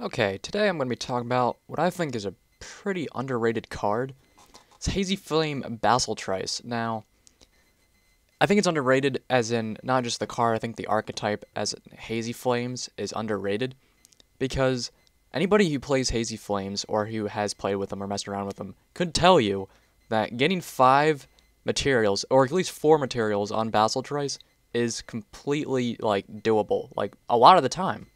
Okay, today I'm going to be talking about what I think is a pretty underrated card. It's Hazy Flame Basiltrice. Now, I think it's underrated as in not just the card, I think the archetype as Hazy Flames is underrated because anybody who plays Hazy Flames or who has played with them or messed around with them could tell you that getting 5 materials, or at least 4 materials on Basiltrice is completely, doable, a lot of the time.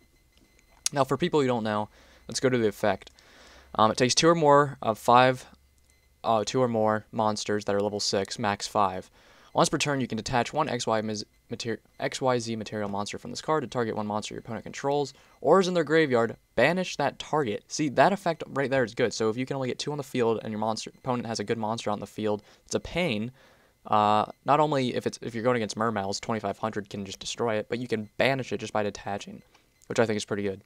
Now, for people who don't know, let's go to the effect. It takes 2 or more of 5, 2 or more monsters that are level 6, max 5. Once per turn, you can detach one XYZ material monster from this card to target one monster your opponent controls, or is in their graveyard, banish that target. See, that effect right there is good. So if you can only get 2 on the field and your opponent has a good monster on the field, it's a pain. Not only if you're going against Mermails, 2500 can just destroy it, but you can banish it just by detaching, which I think is pretty good.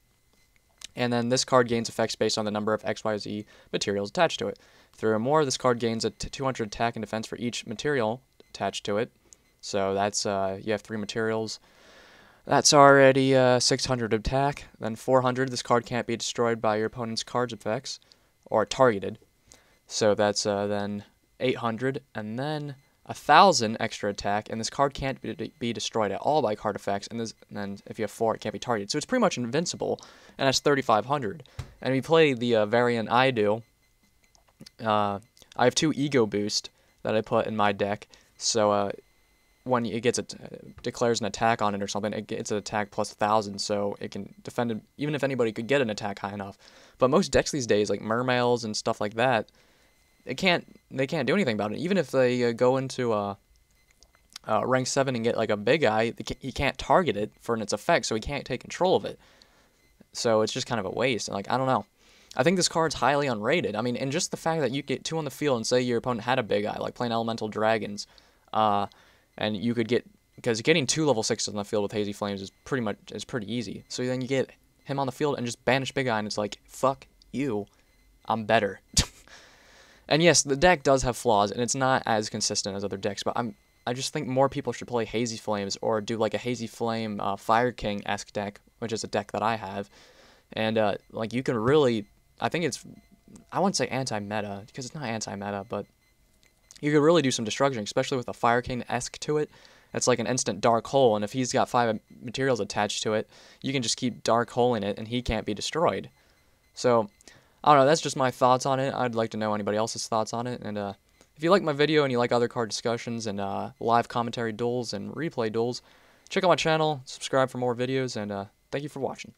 And then this card gains effects based on the number of XYZ materials attached to it. 3 or more, this card gains a 200 attack and defense for each material attached to it. So that's, you have 3 materials. That's already 600 attack. Then 400, this card can't be destroyed by your opponent's card's effects, or targeted. So that's then 800, and then 1,000 extra attack, and this card can't be destroyed at all by card effects, and then if you have 4, it can't be targeted. So it's pretty much invincible, and that's 3,500. And we play the variant I do. I have 2 Ego Boost that I put in my deck, so when it declares an attack on it or something, it gets an attack plus 1,000, so it can defend it, even if anybody could get an attack high enough. But most decks these days, like Mermails and stuff like that, they can't do anything about it. Even if they go into rank 7 and get like a big eye, he can't target it for its effect, so he can't take control of it. So it's just kind of a waste. Like, I don't know. I think this card's highly unrated. I mean, and just the fact that you get 2 on the field and say your opponent had a big eye, like playing Elemental Dragons, and you could get, because getting 2 level 6s on the field with Hazy Flames is pretty easy. So then you get him on the field and just banish big eye, and it's like, fuck you, I'm better. And yes, the deck does have flaws, and it's not as consistent as other decks, but I just think more people should play Hazy Flames, or do like a Hazy Flame Fire King-esque deck, which is a deck that I have. And like, you can really, I think it's, I wouldn't say anti-meta, because it's not anti-meta, but you could really do some destruction, especially with a Fire King-esque to it. It's like an instant Dark Hole, and if he's got 5 materials attached to it, you can just keep Dark Holing it, and he can't be destroyed. So, I don't know, that's just my thoughts on it. I'd like to know anybody else's thoughts on it. And if you like my video and you like other card discussions and live commentary duels and replay duels, check out my channel, subscribe for more videos, and thank you for watching.